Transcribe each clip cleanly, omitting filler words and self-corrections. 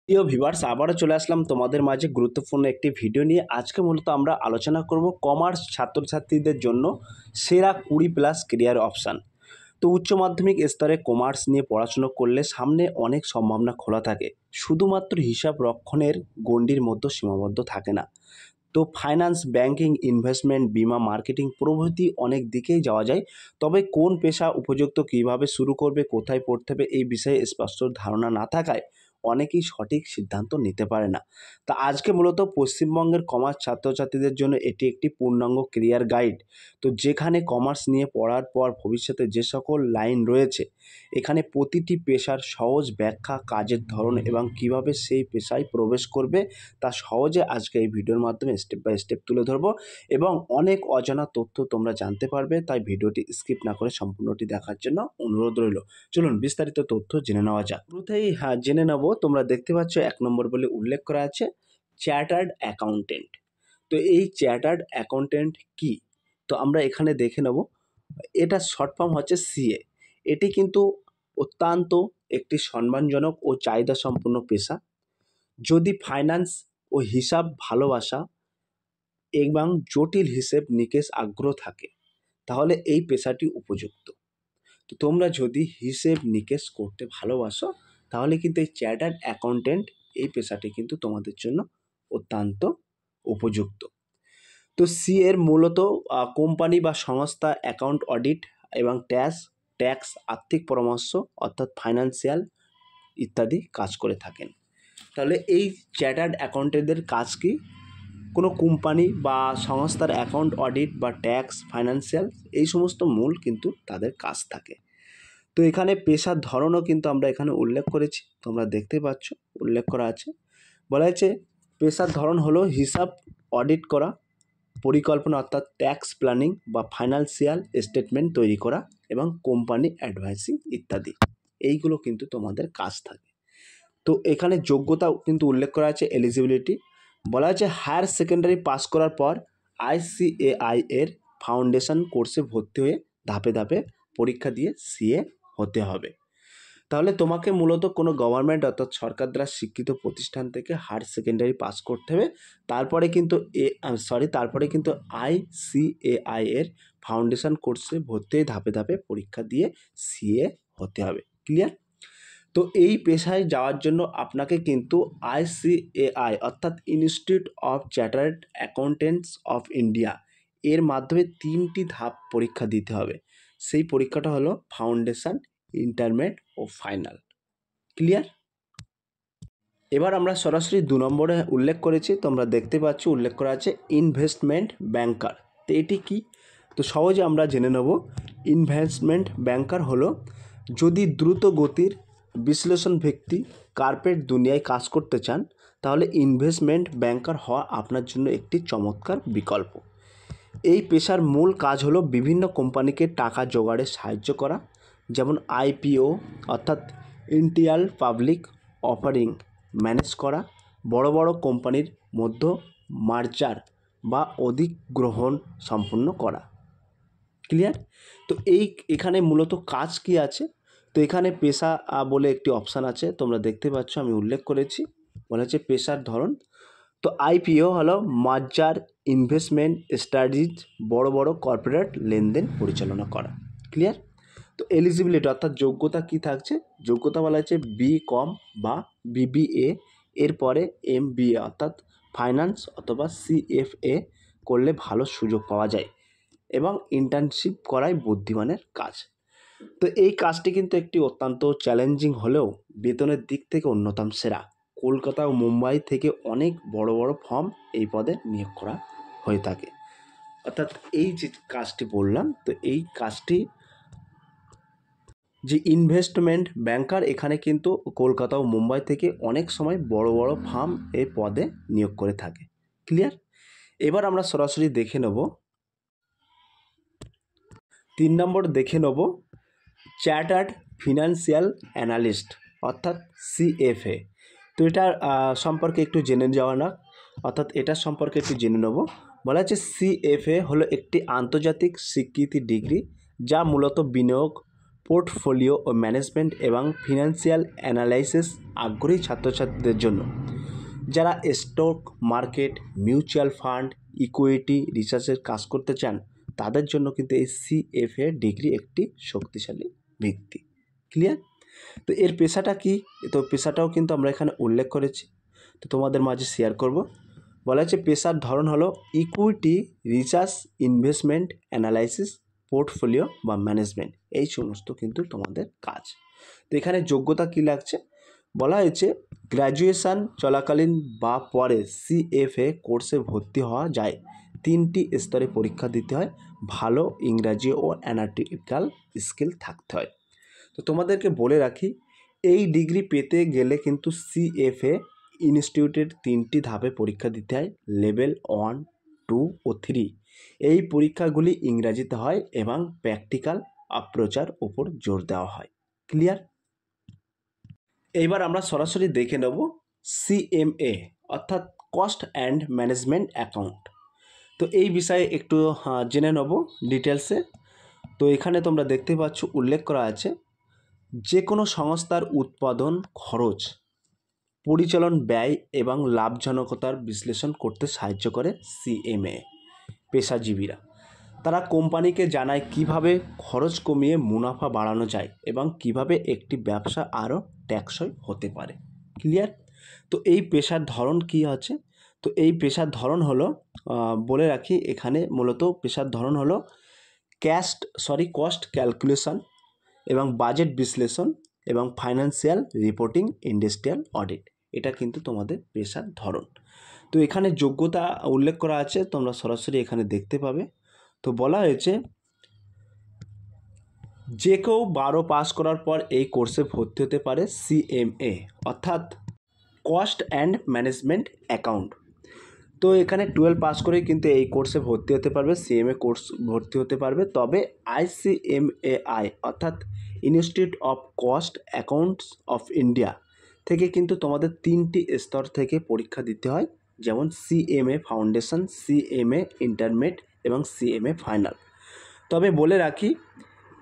প্রিয় ভিউয়ার্স, আবারও চলে আসলাম তোমাদের মাঝে গুরুত্বপূর্ণ একটি ভিডিও নিয়ে। আজকে মূলত আমরা আলোচনা করব কমার্স ছাত্রছাত্রীদের জন্য সেরা 20+ কেরিয়ার অপশান। তো উচ্চ মাধ্যমিক স্তরে কমার্স নিয়ে পড়াশুনো করলে সামনে অনেক সম্ভাবনা খোলা থাকে, শুধুমাত্র হিসাব রক্ষণের গণ্ডির মধ্যে সীমাবদ্ধ থাকে না। তো ফাইন্যান্স, ব্যাংকিং, ইনভেস্টমেন্ট, বিমা, মার্কেটিং প্রভৃতি অনেক দিকেই যাওয়া যায়। তবে কোন পেশা উপযুক্ত, কীভাবে শুরু করবে, কোথায় পড়তে হবে এই বিষয়ে স্পষ্ট ধারণা না থাকায় অনেকেই সঠিক সিদ্ধান্ত নিতে পারে না। তা আজকে মূলত পশ্চিমবঙ্গের কমার্স ছাত্রছাত্রীদের জন্য এটি একটি পূর্ণাঙ্গ কেরিয়ার গাইড। তো যেখানে কমার্স নিয়ে পড়ার পর ভবিষ্যতে যে সকল লাইন রয়েছে, এখানে প্রতিটি পেশার সহজ ব্যাখ্যা, কাজের ধরন এবং কিভাবে সেই পেশায় প্রবেশ করবে তা সহজে আজকে এই ভিডিওর মাধ্যমে স্টেপ বাই স্টেপ তুলে ধরবো এবং অনেক অজানা তথ্য তোমরা জানতে পারবে। তাই ভিডিওটি স্কিপ না করে সম্পূর্ণটি দেখার জন্য অনুরোধ রইল। চলুন বিস্তারিত তথ্য জেনে নেওয়া যাক। শুরুতেই জেনে নেব, তোমরা দেখতে পাচ্ছ 1 নম্বর বলে উল্লেখ করা আছে চার্টার্ড অ্যাকাউন্টেন্ট। তো এই চার্টার্ড অ্যাকাউন্টেন্ট কি? তো আমরা এখানে দেখে নেব। এটা শর্ট ফর্ম হচ্ছে সিএ। এটি কিন্তু অত্যন্ত একটি সম্মানজনক ও চাহিদা সম্পন্ন পেশা। যদি ফাইন্যান্স ও হিসাব ভালোবাসা এবং জটিল হিসেব নিকেশ আগ্রহ থাকে, তাহলে এই পেশাটি উপযুক্ত। তো তোমরা যদি হিসেব নিকেশ করতে ভালোবাসো, তাহলে কিন্তু এই চার্টার্ড অ্যাকাউন্টেন্ট এই পেশাটি কিন্তু তোমাদের জন্য অত্যন্ত উপযুক্ত। তো সি এর মূলত কোম্পানি বা সংস্থা অ্যাকাউন্ট অডিট এবং ট্যাক্স, আর্থিক পরামর্শ অর্থাৎ ফাইন্যান্সিয়াল ইত্যাদি কাজ করে থাকেন। তাহলে এই চার্টার্ড অ্যাকাউন্টেন্টদের কাজ কি? কোনো কোম্পানি বা সংস্থার অ্যাকাউন্ট অডিট বা ট্যাক্স, ফাইন্যান্সিয়াল এই সমস্ত মূল কিন্তু তাদের কাজ থাকে। তো এখানে পেশার ধরনও কিন্তু আমরা এখানে উল্লেখ করেছি, তোমরা দেখতে পাচ্ছ উল্লেখ করা আছে। বলা হয়েছে পেশার ধরন হলো হিসাব অডিট করা, পরিকল্পনা অর্থাৎ ট্যাক্স প্ল্যানিং বা ফাইন্যান্সিয়াল স্টেটমেন্ট তৈরি করা এবং কোম্পানি অ্যাডভাইসিং ইত্যাদি, এইগুলো কিন্তু তোমাদের কাজ থাকে। তো এখানে যোগ্যতাও কিন্তু উল্লেখ করা আছে, এলিজিবিলিটি। বলা আছে হায়ার সেকেন্ডারি পাস করার পর ICAI এর ফাউন্ডেশন কোর্সে ভর্তি হয়ে ধাপে ধাপে পরীক্ষা দিয়ে সিএ হতে হবে। তাহলে তোমাকে মূলত কোনো গভর্নমেন্ট অর্থাৎ সরকার দ্বারা স্বীকৃত প্রতিষ্ঠান থেকে হায়ার সেকেন্ডারি পাস করতে হবে। তারপরে কিন্তু ICAI এর ফাউন্ডেশন কোর্সে ভর্তি হয়ে ধাপে ধাপে পরীক্ষা দিয়ে সিএ হতে হবে। ক্লিয়ার? তো এই পেশায় যাওয়ার জন্য আপনাকে কিন্তু ICAI অর্থাৎ institute of chartered accountants of India এর মাধ্যমে 3টি ধাপ পরীক্ষা দিতে হবে। সেই পরীক্ষাটা হলো ফাউন্ডেশন, ইন্টারমিডিয়েট ও ফাইনাল। ক্লিয়ার? এবার আমরা সরাসরি 2 নম্বরে উল্লেখ করেছি, তোমরা দেখতে পাচ্ছ উল্লেখ করা আছে ইনভেস্টমেন্ট ব্যাংকার। তো এটি কি? তো সহজে আমরা জেনে নেব। ইনভেস্টমেন্ট ব্যাংকার হলো যদি দ্রুত গতির বিশ্লেষণ ভিত্তিক কার্পেট দুনিয়ায় কাজ করতে চান, তাহলে ইনভেস্টমেন্ট ব্যাংকার হওয়া আপনার জন্য একটি চমৎকার বিকল্প। এই পেশার মূল কাজ হলো বিভিন্ন কোম্পানিকে টাকা জোগাড়ে সাহায্য করা, যেমন IPO অর্থাৎ ইনিশিয়াল পাবলিক অফারিং ম্যানেজ করা, বড় বড় কোম্পানির মধ্যে মার্জার বা অধিগ্রহণ সম্পন্ন করা। ক্লিয়ার? তো এখানে মূলত কাজ কি আছে? তো এখানে পেশা বলে একটি অপশান আছে, তোমরা দেখতে পাচ্ছ, আমি উল্লেখ করেছি। বলা হচ্ছে পেশার ধরন। তো IPO হলো মার্জার ইনভেস্টমেন্ট স্ট্র্যাটেজিজ, বড় বড় কর্পোরেট লেনদেন পরিচালনা করা। ক্লিয়ার? তো এলিজিবিলিটি অর্থাৎ যোগ্যতা কি থাকছে? যোগ্যতা বলা হচ্ছে BCom বা BBA, এরপরে MBA অর্থাৎ ফাইন্যান্স অথবা CFA করলে ভালো সুযোগ পাওয়া যায় এবং ইন্টার্নশিপ করাই বুদ্ধিমানের কাজ। তো এই কাজটি কিন্তু একটি অত্যন্ত চ্যালেঞ্জিং হলেও বেতনের দিক থেকে অন্যতম সেরা। কলকাতা ও মুম্বাই থেকে অনেক বড় বড় ফার্ম এই পদে নিয়োগ করা হয়ে থাকে। অর্থাৎ এই যে কাজটি বললাম, তো এই কাজটি যে ইনভেস্টমেন্ট ব্যাংকার, এখানে কিন্তু কলকাতা ও মুম্বাই থেকে অনেক সময় বড় বড় ফার্ম এই পদে নিয়োগ করে থাকে। ক্লিয়ার? এবার আমরা সরাসরি দেখে নেব 3 নম্বর দেখে নেব চার্টার্ড ফিনান্সিয়াল অ্যানালিস্ট অর্থাৎ CFA। তো এটার সম্পর্কে একটু জেনে যাওয়া না, অর্থাৎ এটার সম্পর্কে একটু জেনে নেব। বলা হচ্ছে CFA হলো একটি আন্তর্জাতিক স্বীকৃতি ডিগ্রি যা মূলত বিনিয়োগ, পোর্টফোলিও ও ম্যানেজমেন্ট এবং ফিনান্সিয়াল অ্যানালাইসিস আগ্রহী ছাত্রছাত্রীদের জন্য, যারা stock market, mutual fund, equity রিসার্চের কাজ করতে চান, তাদের জন্য কিন্তু এই CFA ডিগ্রি একটি শক্তিশালী ভিত্তি। ক্লিয়ার? তো এর পেশাটা কি? তো পেশাটাও কিন্তু আমরা এখানে উল্লেখ করেছি, তো তোমাদের মাঝে শেয়ার করব। বলা হচ্ছে পেশার ধরন হলো equity research, investment analysis, portfolio বা ম্যানেজমেন্ট, এই সমস্ত কিন্তু তোমাদের কাজ। তো এখানে যোগ্যতা কি লাগছে? বলা হয়েছে গ্র্যাজুয়েশন চলাকালীন বা পরে CFA কোর্সে ভর্তি হওয়া যায়। 3টি স্তরে পরীক্ষা দিতে হয়, ভালো ইংরাজি ও অ্যানালিটিক্যাল স্কিল থাকতে হয়। তো তোমাদেরকে বলে রাখি, এই ডিগ্রি পেতে গেলে কিন্তু CFA ইনস্টিটিউটের 3টি ধাপে পরীক্ষা দিতে হয়, লেভেল 1, 2 ও 3। এই পরীক্ষাগুলি ইংরাজিতে হয় এবং প্র্যাকটিক্যাল অ্যাপ্রোচের উপর জোর দেওয়া হয়। ক্লিয়ার? এইবার আমরা সরাসরি দেখে নেব CMA অর্থাৎ কস্ট অ্যান্ড ম্যানেজমেন্ট অ্যাকাউন্ট। তো এই বিষয়ে একটু জেনে নেব ডিটেলসে। তো এখানে তোমরা দেখতে পাচ্ছ উল্লেখ করা আছে, যে কোনো সংস্থার উৎপাদন খরচ, পরিচালন ব্যয় এবং লাভজনকতার বিশ্লেষণ করতে সাহায্য করে CMA পেশাজীবীরা। তারা কোম্পানিকে জানায় কিভাবে খরচ কমিয়ে মুনাফা বাড়ানো যায় এবং কিভাবে একটি ব্যবসা আরও টেকসই হতে পারে। ক্লিয়ার? তো এই পেশার ধরন কি আছে? তো এই পেশার ধরন হলো, বলে রাখি এখানে মূলত পেশার ধরন হলো কস্ট ক্যালকুলেশন এবং বাজেট বিশ্লেষণ এবং ফাইন্যান্সিয়াল রিপোর্টিং, ইন্ডাস্ট্রিয়াল অডিট, এটা কিন্তু তোমাদের পেশার ধরন। তো এখানে যোগ্যতা উল্লেখ করা আছে, তোমরা সরাসরি এখানে দেখতে পাবে। তো বলা হয়েছে যে কেউ 12 পাস করার পর এই কোর্সে ভর্তি হতে পারে CMA অর্থাৎ কস্ট অ্যান্ড ম্যানেজমেন্ট অ্যাকাউন্ট। তো এখানে 12 পাস করেই কিন্তু এই কোর্সে ভর্তি হতে পারবে, CMA কোর্স ভর্তি হতে পারবে। তবে ICMAI অর্থাৎ institute of cost accounts of India থেকে কিন্তু তোমাদের 3টি স্তর থেকে পরীক্ষা দিতে হয়, যেমন CMA ফাউন্ডেশন, CMA ইন্টারমিডিয়েট এবং CMA ফাইনাল। তবে বলে রাখি,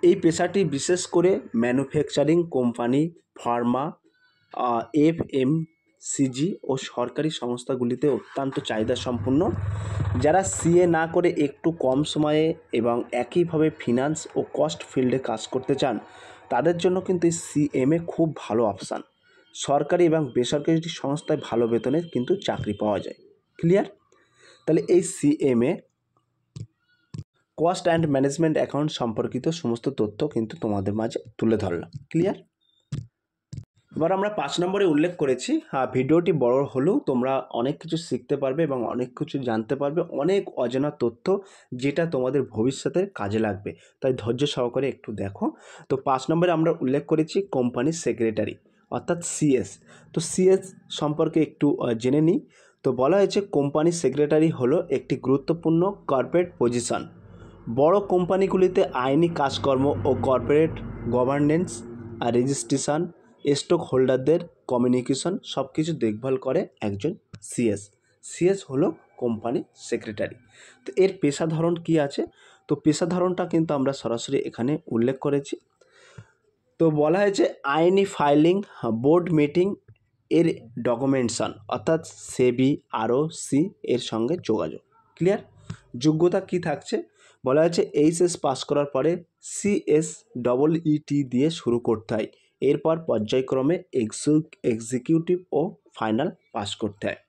এই পেশাটি বিশেষ করে ম্যানুফ্যাকচারিং কোম্পানি, ফার্মা, FMCG ও সরকারি সংস্থাগুলিতে অত্যন্ত চাহিদা সম্পন্ন। যারা CA না করে একটু কম সময়ে এবং একইভাবে ফিনান্স ও কস্ট ফিল্ডে কাজ করতে চান, তাদের জন্য কিন্তু এই CMA খুব ভালো অপশান। সরকারি এবং বেসরকারি সংস্থায় ভালো বেতনে কিন্তু চাকরি পাওয়া যায়। ক্লিয়ার? তাহলে এই CMA cost and management account সম্পর্কিত সমস্ত তথ্য কিন্তু তোমাদের মাঝে তুলে ধরলাম। ক্লিয়ার? এবার আমরা 5 নম্বরে উল্লেখ করেছি, ভিডিওটি বড় হলেও তোমরা অনেক কিছু শিখতে পারবে এবং অনেক কিছু জানতে পারবে, অনেক অজানা তথ্য যেটা তোমাদের ভবিষ্যতে কাজে লাগবে, তাই ধৈর্য সহকারে একটু দেখো। তো 5 নম্বরে আমরা উল্লেখ করেছি কোম্পানির সেক্রেটারি অর্থাৎ CS। তো CS সম্পর্কে একটু জেনে নিই। তো বলা হয়েছে কোম্পানির সেক্রেটারি হলো একটি গুরুত্বপূর্ণ কর্পোরেট পজিশন। বড় কোম্পানিগুলিতে আইনি কাজকর্ম ও কর্পোরেট গভর্নেন্স আর রেজিস্ট্রেশন, স্টক হোল্ডারদের কমিউনিকেশন সব কিছু দেখভাল করে একজন CS হলো কোম্পানি সেক্রেটারি। তো এর পেশা ধরন কী আছে? তো পেশা ধরনটা কিন্তু আমরা সরাসরি এখানে উল্লেখ করেছি। তো বলা হয়েছে আইনি ফাইলিং, বোর্ড মিটিং এর ডকুমেন্টেশন অর্থাৎ সেবি, ROC এর সঙ্গে যোগাযোগ। ক্লিয়ার? যোগ্যতা কি থাকছে? বলা হয়েছে HS পাস করার পরে CSEET দিয়ে শুরু করতে হয়, এরপর পর্যায়ক্রমে এক্সিকিউটিভ ও ফাইনাল পাস করতে হয়।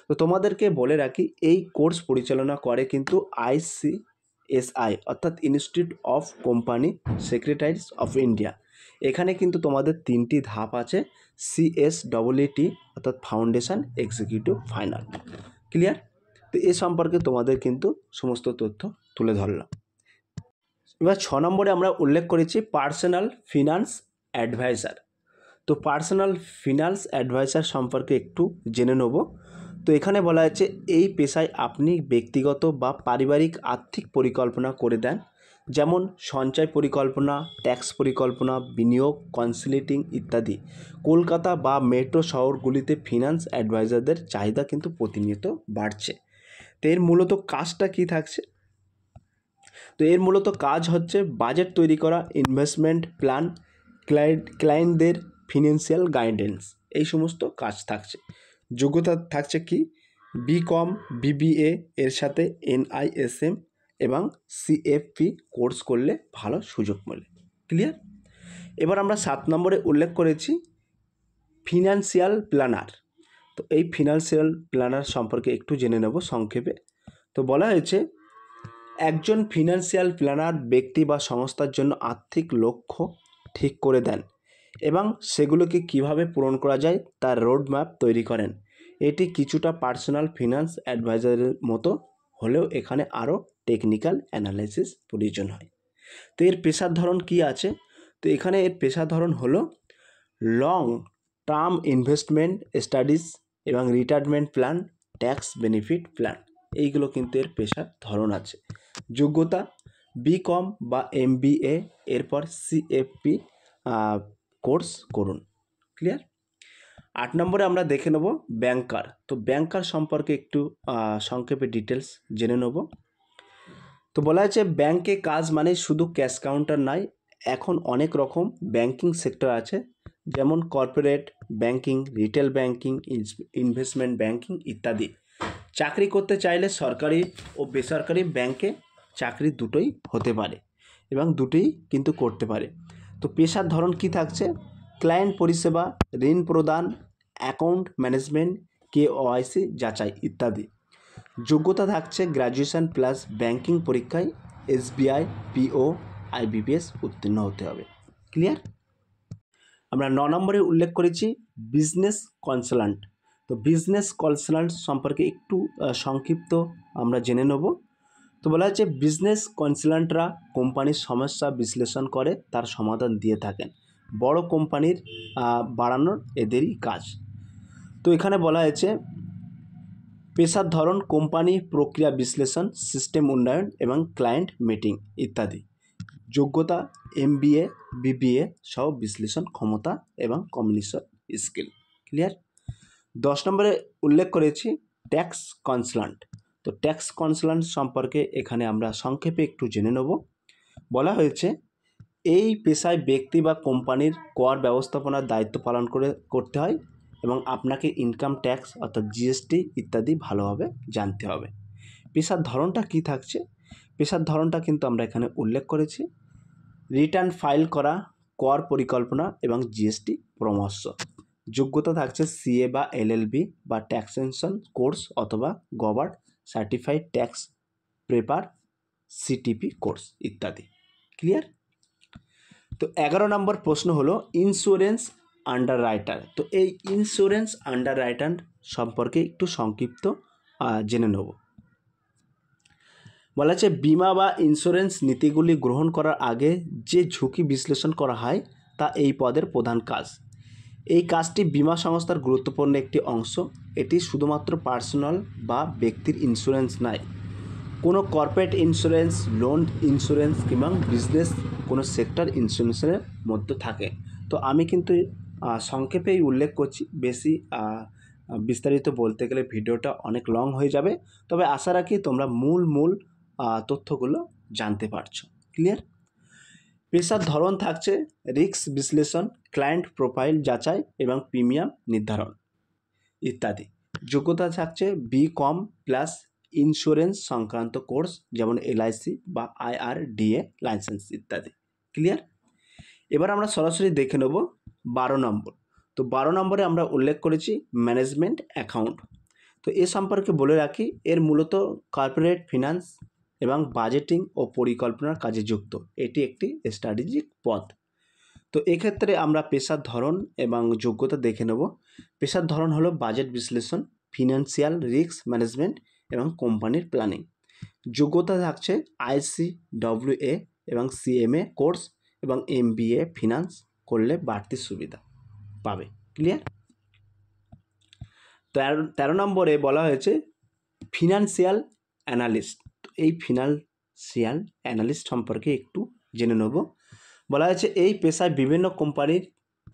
তো তোমাদেরকে বলে রাখি, এই কোর্স পরিচালনা করে কিন্তু ICSI অর্থাৎ institute of company secretaries of India. এখানে কিন্তু তোমাদের 3টি ধাপ আছে, CSEET অর্থাৎ ফাউন্ডেশন, এক্সিকিউটিভ, ফাইনাল। ক্লিয়ার? তো এ সম্পর্কে তোমাদের কিন্তু সমস্ত তথ্য তুলে ধরলাম। এবার 6 নম্বরে আমরা উল্লেখ করেছি পার্সোনাল ফিনান্স অ্যাডভাইজার। তো পার্সোনাল ফিনান্স অ্যাডভাইজার সম্পর্কে একটু জেনে নেব। তো এখানে বলা হয়েছে এই পেশায় আপনি ব্যক্তিগত বা পারিবারিক আর্থিক পরিকল্পনা করে দেন, যেমন সঞ্চয় পরিকল্পনা, ট্যাক্স পরিকল্পনা, বিনিয়োগ, কনসাল্টিং ইত্যাদি। কলকাতা বা মেট্রো শহরগুলিতে ফিনান্স অ্যাডভাইজারদের চাহিদা কিন্তু প্রতিনিয়ত বাড়ছে। তো এর মূলত কাজটা কী থাকছে? তো এর মূলত কাজ হচ্ছে বাজেট তৈরি করা, ইনভেস্টমেন্ট প্ল্যান, ক্লায়েন্টদের ফিনান্সিয়াল গাইডেন্স, এই সমস্ত কাজ থাকছে। যোগ্যতা থাকছে কি বিকম, বিবিএ এর সাথে NISM এবং CFP কোর্স করলে ভালো সুযোগ মেলে। ক্লিয়ার? এবার আমরা 7 নম্বরে উল্লেখ করেছি ফিনান্সিয়াল প্ল্যানার। তো এই ফিনান্সিয়াল প্ল্যানার সম্পর্কে একটু জেনে নেব সংক্ষেপে। তো বলা হয়েছে একজন ফিনান্সিয়াল প্ল্যানার ব্যক্তি বা সংস্থার জন্য আর্থিক লক্ষ্য ঠিক করে দেন এবং সেগুলোকে কিভাবে পূরণ করা যায় তার রোডম্যাপ তৈরি করেন। এটি কিছুটা পার্সোনাল ফিনান্স অ্যাডভাইজারের মতো হলেও এখানে আরও টেকনিক্যাল অ্যানালাইসিস প্রয়োজন হয়। তো এর পেশার ধরন কি আছে? তো এখানে এর পেশার ধরন হলো লং টার্ম ইনভেস্টমেন্ট স্টাডিজ এবং retirement plan, tax benefit plan, এইগুলো কিন্তু এর পেশার ধরন আছে। যোগ্যতা বিকম বা MBA, এরপর CFP কোর্স করুন। ক্লিয়ার? 8 নম্বরে আমরা দেখে নেব ব্যাংকার। তো ব্যাংকার সম্পর্কে একটু সংক্ষেপে ডিটেলস জেনে নেব। তো বলা হয়েছে ব্যাংকে কাজ মানে শুধু ক্যাশ কাউন্টার নয়, এখন অনেক রকম ব্যাংকিং সেক্টর আছে, যেমন corporate banking, retail banking, investment banking ইত্যাদি। চাকরি করতে চাইলে সরকারি ও বেসরকারি ব্যাংকে চাকরি দুটোই হতে পারে এবং দুটোই কিন্তু করতে পারে। তো পেশার ধরন কি থাকছে? ক্লায়েন্ট পরিষেবা, ঋণ প্রদান, অ্যাকাউন্ট ম্যানেজমেন্ট, KYC যাচাই ইত্যাদি। যোগ্যতা থাকছে গ্র্যাজুয়েশন প্লাস ব্যাংকিং পরীক্ষায় SBI, PO, IBPS উত্তীর্ণ হতে হবে। ক্লিয়ার? আমরা 9 নম্বরে উল্লেখ করেছি বিজনেস কনসালট্যান্ট। তো বিজনেস কনসালট্যান্ট সম্পর্কে একটু সংক্ষিপ্ত আমরা জেনে নেব। তো বলা হচ্ছে বিজনেস কনসালট্যান্টরা কোম্পানির সমস্যা বিশ্লেষণ করে তার সমাধান দিয়ে থাকেন। বড় কোম্পানির বাড়ানোর এদেরই কাজ। তো এখানে বলা হয়েছে পেশার ধরন কোম্পানি, প্রক্রিয়া বিশ্লেষণ, সিস্টেম উন্নয়ন এবং ক্লায়েন্ট মিটিং ইত্যাদি। যোগ্যতা MBA, BBA সহ বিশ্লেষণ ক্ষমতা এবং কমিউনিকেশন স্কিল। ক্লিয়ার? 10 নম্বরে উল্লেখ করেছি ট্যাক্স কনসালট্যান্ট। তো ট্যাক্স কনসালট্যান্ট সম্পর্কে এখানে আমরা সংক্ষেপে একটু জেনে নেব। বলা হয়েছে এই পেশায় ব্যক্তি বা কোম্পানির কর ব্যবস্থাপনার দায়িত্ব পালন করতে হয় এবং আপনাকে ইনকাম ট্যাক্স অর্থাৎ GST ইত্যাদি ভালোভাবে জানতে হবে। পেশার ধরনটা কি থাকছে? পেশার ধরনটা কিন্তু আমরা এখানে উল্লেখ করেছি রিটার্ন ফাইল করা, কর পরিকল্পনা এবং GST পরামর্শ। যোগ্যতা থাকছে CA বা LLB বা ট্যাক্সেশন কোর্স অথবা গভার্ড certified tax preparer CTP course ইত্যাদি। ক্লিয়ার? তো 11 নম্বর প্রশ্ন হলো ইন্স্যুরেন্স আন্ডার রাইটার। তো এই ইন্স্যুরেন্স আন্ডার রাইটার সম্পর্কে একটু সংক্ষিপ্ত জেনে নেব। বলা আছে বিমা বা ইন্স্যুরেন্স নীতিগুলি গ্রহণ করার আগে যে ঝুঁকি বিশ্লেষণ করা হয় তা এই পদের প্রধান কাজ। এই কাজটি বিমা সংস্থার গুরুত্বপূর্ণ একটি অংশ। এটি শুধুমাত্র পার্সোনাল বা ব্যক্তির ইন্স্যুরেন্স নয়, কোনো কর্পোরেট ইন্স্যুরেন্স, লোন ইন্স্যুরেন্স কিংবা বিজনেস কোনো সেক্টর ইন্স্যুরেন্সের মধ্যে থাকে। তো আমি কিন্তু সংক্ষেপেই উল্লেখ করছি, বেশি বিস্তারিত বলতে গেলে ভিডিওটা অনেক লং হয়ে যাবে। তবে আশা রাখি তোমরা মূল তথ্যগুলো জানতে পারছো। ক্লিয়ার? পেশার ধরন থাকছে রিস্ক বিশ্লেষণ, ক্লায়েন্ট প্রোফাইল যাচাই এবং প্রিমিয়াম নির্ধারণ ইত্যাদি। যোগ্যতা থাকছে BCom প্লাস ইন্স্যুরেন্স সংক্রান্ত কোর্স যেমন LIC বা IRDA লাইসেন্স ইত্যাদি। ক্লিয়ার? এবার আমরা সরাসরি দেখে নেব 12 নম্বর। তো 12 নম্বরে আমরা উল্লেখ করেছি ম্যানেজমেন্ট অ্যাকাউন্ট। তো এ সম্পর্কে বলে রাখি এর মূলত কর্পোরেট ফিনান্স এবং বাজেটিং ও পরিকল্পনার কাজে যুক্ত। এটি একটি স্ট্র্যাটেজিক পদ। তো এক্ষেত্রে আমরা পেশার ধরন এবং যোগ্যতা দেখে নেব। পেশার ধরন হলো বাজেট বিশ্লেষণ, ফিনান্সিয়াল রিস্ক ম্যানেজমেন্ট এবং কোম্পানির প্ল্যানিং। যোগ্যতা থাকছে ICWA এবং CMA কোর্স এবং MBA ফিনান্স করলে বাড়তি সুবিধা পাবে। ক্লিয়ার? 13 নম্বরে বলা হয়েছে ফিনান্সিয়াল অ্যানালিস্ট। এই ফিনান্সিয়াল অ্যানালিস্ট সম্পর্কে একটু জেনে নেব। বলা হয়েছে এই পেশায় বিভিন্ন কোম্পানির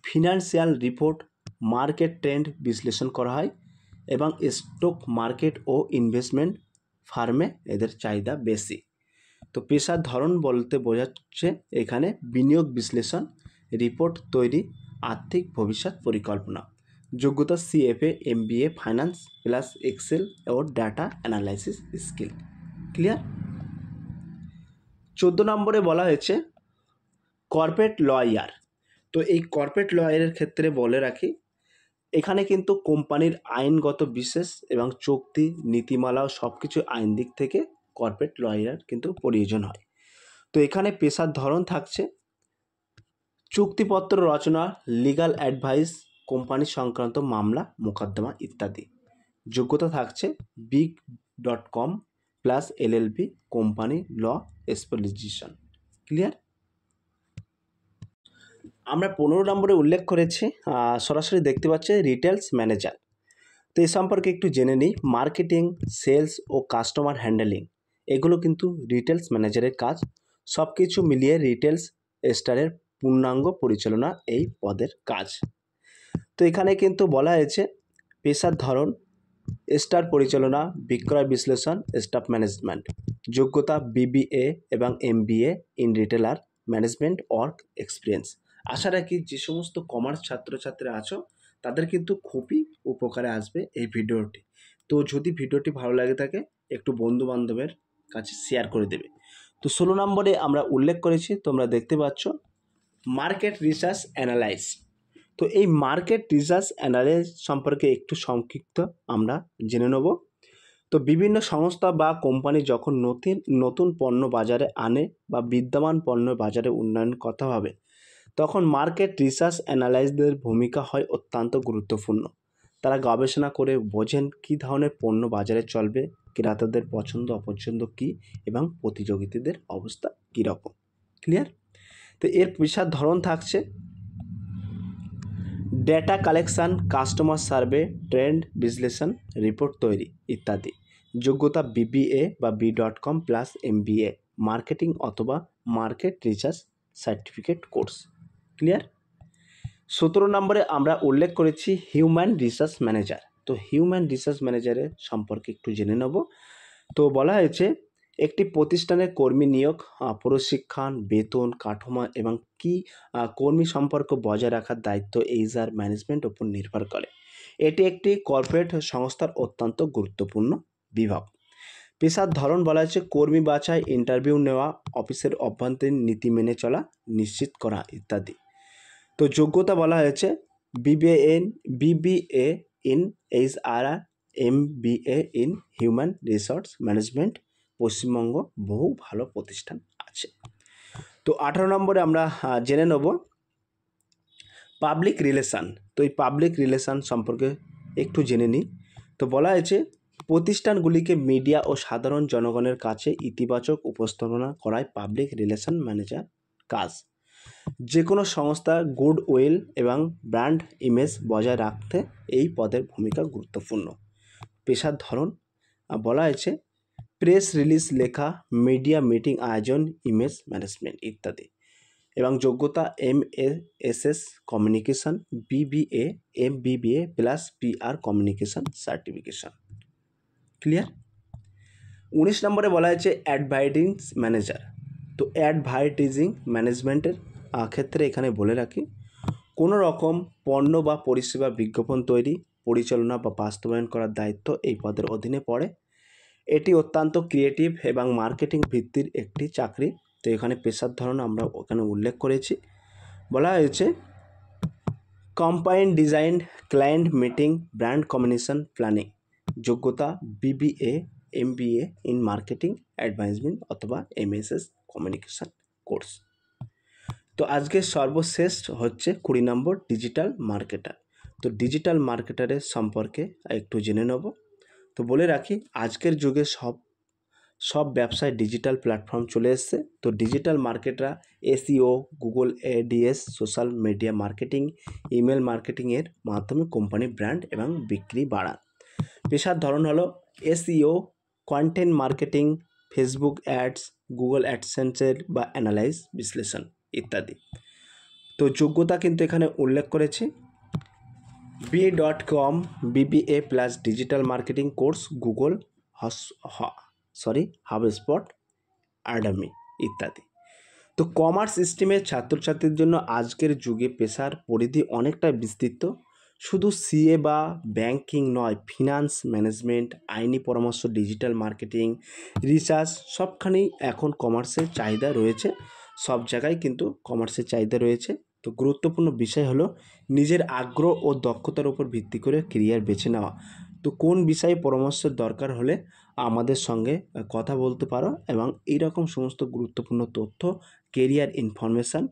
ফিনান্সিয়াল রিপোর্ট, মার্কেট ট্রেন্ড বিশ্লেষণ করা হয় এবং স্টক মার্কেট ও ইনভেস্টমেন্ট ফার্মে এদের চাহিদা বেশি। তো পেশার ধরন বলতে বোঝাচ্ছে এখানে বিনিয়োগ বিশ্লেষণ, রিপোর্ট তৈরি, আর্থিক ভবিষ্যৎ পরিকল্পনা। যোগ্যতা CFA, MBA, finance plus Excel ও ডাটা অ্যানালাইসিস স্কিল। ক্লিয়ার? 14 নম্বরে বলা হয়েছে কর্পোরেট লয়ার। তো এই কর্পোরেট লয়ারের ক্ষেত্রে বলে রাখি, এখানে কিন্তু কোম্পানির আইনগত বিশেষ এবং চুক্তি নীতিমালা ও সব কিছু আইন দিক থেকে কর্পোরেট লয়ার কিন্তু প্রয়োজন হয়। তো এখানে পেশার ধরন থাকছে চুক্তিপত্র রচনা, লিগ্যাল অ্যাডভাইস, কোম্পানি সংক্রান্ত মামলা মোকদ্দমা ইত্যাদি। যোগ্যতা থাকছে big.com plus LLB, company law specialization. Clear? আমরা 15 নম্বরে উল্লেখ করেছি সরাসরি দেখতে পাচ্ছে রিটেলস ম্যানেজার। তো এই সম্পর্কে একটু জেনে নিই। মার্কেটিং, সেলস ও কাস্টমার হ্যান্ডেলিং এগুলো কিন্তু রিটেলস ম্যানেজারের কাজ। সব কিছু মিলিয়ে রিটেলস স্টারের পূর্ণাঙ্গ পরিচালনা এই পদের কাজ। তো এখানে কিন্তু বলা হয়েছে পেশার ধরন স্টার পরিচালনা, বিক্রয় বিশ্লেষণ, স্টাফ ম্যানেজমেন্ট। যোগ্যতা বিবিএ এবং MBA in retailer management work experience. আশা রাখি যে সমস্ত কমার্স ছাত্রছাত্রীরা আছো তাদের কিন্তু খুবই উপকারে আসবে এই ভিডিওটি। তো যদি ভিডিওটি ভালো লাগে থাকে একটু বন্ধু বান্ধবের কাছে শেয়ার করে দেবে। তো 16 নম্বরে আমরা উল্লেখ করেছি, তোমরা দেখতে পাচ্ছ মার্কেট রিসার্চ অ্যানালাইজ। তো এই মার্কেট রিসার্চ অ্যানালাইজ সম্পর্কে একটু সংক্ষিপ্ত আমরা জেনে নেব। তো বিভিন্ন সংস্থা বা কোম্পানি যখন নতুন পণ্য বাজারে আনে বা বিদ্যমান পণ্য বাজারে উন্নয়ন কথা হবে, তখন মার্কেট রিসার্চ অ্যানালাইজদের ভূমিকা হয় অত্যন্ত গুরুত্বপূর্ণ। তারা গবেষণা করে বোঝেন কী ধরনের পণ্য বাজারে চলবে, ক্রেতাদের পছন্দ অপছন্দ কী এবং প্রতিযোগীদের অবস্থা কীরকম। ক্লিয়ার? তো এর পেশার ধরন থাকছে data collection, customer survey, trend বিশ্লেষণ, রিপোর্ট তৈরি ইত্যাদি। যোগ্যতা বিবিএ বা big.com প্লাস MBA, মার্কেটিং অথবা market research certificate course. Clear? 17 নম্বরে আমরা উল্লেখ করেছি হিউম্যান রিসার্চ ম্যানেজার। তো হিউম্যান রিসার্চ ম্যানেজারের সম্পর্কে একটু জেনে নেব। তো বলা হয়েছে একটি প্রতিষ্ঠানের কর্মী নিয়োগ, প্রশিক্ষণ, বেতন, কাঠামো এবং কর্মী সম্পর্ক বজায় রাখার দায়িত্ব HR ম্যানেজমেন্ট উপর নির্ভর করে। এটি একটি কর্পোরেট সংস্থার অত্যন্ত গুরুত্বপূর্ণ বিভাগ। পেশার ধরন বলা হয়েছে কর্মী বাছাই, ইন্টারভিউ নেওয়া, অফিসের অভ্যন্তরীণ নীতি মেনে চলা নিশ্চিত করা ইত্যাদি। তো যোগ্যতা বলা হয়েছে BBA in HR, MBA in human resource management. Paschimbanga বহু ভালো প্রতিষ্ঠান আছে। তো 18 নম্বরে আমরা জেনে নেব পাবলিক রিলেশান। তো এই পাবলিক রিলেশান সম্পর্কে একটু জেনে নিই। তো বলা হয়েছে প্রতিষ্ঠানগুলিকে মিডিয়া ও সাধারণ জনগণের কাছে ইতিবাচক উপস্থাপনা করায় পাবলিক রিলেশন ম্যানেজার কাজ। যে কোনো সংস্থার গুড উইল এবং ব্র্যান্ড ইমেজ বজায় রাখতে এই পদের ভূমিকা গুরুত্বপূর্ণ। পেশার ধরন বলা হয়েছে প্রেস রিলিজ লেখা, মিডিয়া মিটিং আয়োজন, ইমেজ ম্যানেজমেন্ট ইত্যাদি। এবং যোগ্যতা MASS communication, BBA, MBBA plus PR communication certification. Clear? 19 নম্বরে বলা হয়েছে অ্যাডভার্টাইজিং ম্যানেজার। তো অ্যাডভার্টাইজিং ম্যানেজমেন্টের ক্ষেত্রে এখানে বলে রাখি কোনো রকম পণ্য বা পরিষেবা বিজ্ঞাপন তৈরি, পরিচালনা বা বাস্তবায়ন করার দায়িত্ব এই পদের অধীনে পড়ে। এটি অত্যন্ত ক্রিয়েটিভ এবং মার্কেটিং ভিত্তির একটি চাকরি। তো এখানে পেশার ধরন আমরা ওখানে উল্লেখ করেছি। বলা হয়েছে campaign design, client meeting, brand communication planning. যোগ্যতা BBA, MBA in marketing advertisement অথবা MSS কমিউনিকেশন কোর্স। তো আজকে সর্বশেষ হচ্ছে 20 নম্বর ডিজিটাল মার্কেটার। তো ডিজিটাল মার্কেটারের সম্পর্কে একটু জেনে নেব। তো বলে রাখি আজকের যুগে সব ব্যবসায় ডিজিটাল প্ল্যাটফর্ম চলে এসছে। তো ডিজিটাল মার্কেটাররা SEO, Google ADS, social media marketing, email মার্কেটিংয়ের মাধ্যমে কোম্পানি ব্র্যান্ড এবং বিক্রি বাড়ান। পেশার ধরন হলো SEO, content marketing, Facebook ads, Google অ্যাডসেন্সের বা অ্যানালাইজ বিশ্লেষণ ইত্যাদি। তো যোগ্যতা কিন্তু এখানে উল্লেখ করেছি b.com BBA plus digital marketing course, Google HubSpot academy ইত্যাদি। তো কমার্স স্ট্রিমের ছাত্রছাত্রীদের জন্য আজকের যুগে পেশার পরিধি অনেকটা বিস্তৃত। শুধু সিএ বা ব্যাংকিং নয়, ফিনান্স, ম্যানেজমেন্ট, আইনি পরামর্শ, ডিজিটাল মার্কেটিং, রিসার্চ সবখানেই এখন কমার্সের চাহিদা রয়েছে। সব জায়গায় কিন্তু কমার্সের চাহিদা রয়েছে। তো গুরুত্বপূর্ণ বিষয় হলো নিজের আগ্রহ ও দক্ষতার উপর ভিত্তি করে কেরিয়ার বেছে নেওয়া। তো কোন বিষয়ে পরামর্শের দরকার হলে আমাদের সঙ্গে কথা বলতে পারো, এবং এইরকম সমস্ত গুরুত্বপূর্ণ তথ্য, কেরিয়ার ইনফরমেশান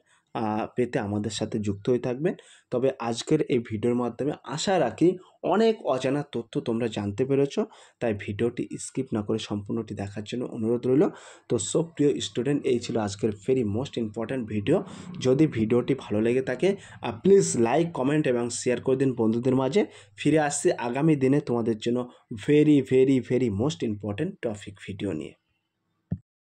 পেতে আমাদের সাথে যুক্ত হয়ে থাকবেন। তবে আজকের এই ভিডিওর মাধ্যমে আশা রাখি অনেক অজানা তথ্য তোমরা জানতে পেরেছ। তাই ভিডিওটি স্কিপ না করে সম্পূর্ণটি দেখার জন্য অনুরোধ রইল। তো সব প্রিয় স্টুডেন্ট, এই ছিল আজকের ভেরি মোস্ট ইম্পর্ট্যান্ট ভিডিও। যদি ভিডিওটি ভালো লেগে থাকে প্লিজ লাইক, কমেন্ট এবং শেয়ার করে দিন বন্ধুদের মাঝে। ফিরে আসছি আগামী দিনে তোমাদের জন্য very most important topic video নিয়ে।